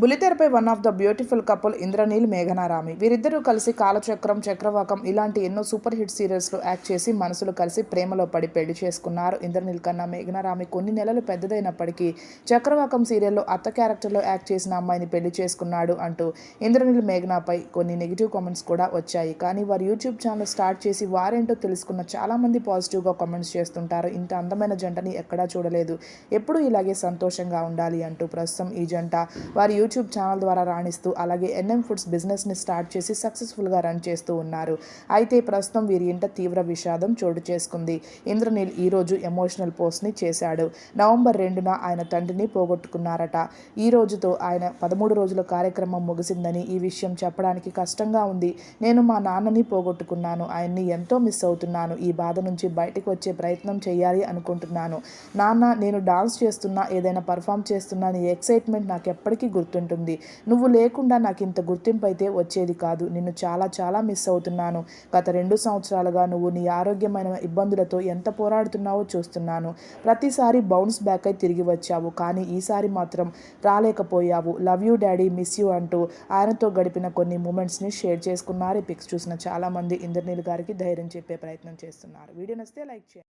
బుల్లితెరపై one of the beautiful couple Indraneel Meghana Rami. వీరిద్దరూ కలిసి కాలచక్రం, చక్రవాకం ఇలాంటి ఎన్నో సూపర్ హిట్ సీరియల్స్లో యాక్ట్ చేసి మనసులు కలిసి ప్రేమలో పడి పెళ్లి చేసుకున్నారు. ఇంద్రనీల్ కన్నా మేఘనారామి కొన్ని నెలలు పెద్దదైనప్పటికీ చక్రవాకం సీరియల్లో అత్త క్యారెక్టర్లో యాక్ట్ చేసిన అమ్మాయిని పెళ్లి చేసుకున్నాడు అంటూ ఇంద్రనీల్ మేఘనాపై కొన్ని నెగిటివ్ కామెంట్స్ కూడా వచ్చాయి. కానీ వారు యూట్యూబ్ ఛానల్ స్టార్ట్ చేసి వారేంటో తెలుసుకున్న చాలామంది పాజిటివ్గా కామెంట్స్ చేస్తుంటారు. ఇంత అందమైన జంటని ఎక్కడా చూడలేదు, ఎప్పుడూ ఇలాగే సంతోషంగా ఉండాలి అంటూ. ప్రస్తుతం ఈ జంట వారి యూట్యూబ్ ఛానల్ ద్వారా రాణిస్తూ అలాగే ఎన్ఎం ఫుడ్స్ బిజినెస్ని స్టార్ట్ చేసి సక్సెస్ఫుల్గా రన్ చేస్తూ ఉన్నారు. అయితే ప్రస్తుతం వీరి ఇంట తీవ్ర విషాదం చోటు చేసుకుంది. ఇంద్రనీల్ ఈరోజు ఎమోషనల్ పోస్ట్ని చేశాడు. నవంబర్ 2న ఆయన తండ్రిని పోగొట్టుకున్నారట. ఈ రోజుతో ఆయన 13 రోజుల కార్యక్రమం ముగిసిందని, ఈ విషయం చెప్పడానికి కష్టంగా ఉంది. నేను మా నాన్నని పోగొట్టుకున్నాను, ఆయన్ని ఎంతో మిస్ అవుతున్నాను. ఈ బాధ నుంచి బయటకు వచ్చే ప్రయత్నం చేయాలి అనుకుంటున్నాను. నాన్న, నేను డాన్స్ చేస్తున్నా, ఏదైనా పర్ఫామ్ చేస్తున్నా నీ ఎక్సైట్మెంట్ నాకు ఎప్పటికీ గుర్తుంటుంది. నువ్వు లేకుండా నాకు ఇంత గుర్తింపు అయితే వచ్చేది కాదు. నిన్ను చాలా చాలా మిస్ అవుతున్నాను. గత 2 సంవత్సరాలుగా నువ్వు నీ ఆరోగ్యమైన ఇబ్బందులతో ఎంత పోరాడుతున్నావో చూస్తున్నాను. ప్రతిసారి బౌన్స్ బ్యాక్ అయి తిరిగి వచ్చావు, కానీ ఈసారి మాత్రం రాలేకపోయావు. Love you daddy, miss you అంటూ ఆయనతో గడిపిన కొన్ని మూమెంట్స్ని షేర్ చేసుకున్నారు. ఈ పిక్స్ చూసిన చాలామంది ఇంద్రనీల్ గారికి ధైర్యం చెప్పే ప్రయత్నం చేస్తున్నారు. వీడియో నచ్చితే లైక్ చేయండి.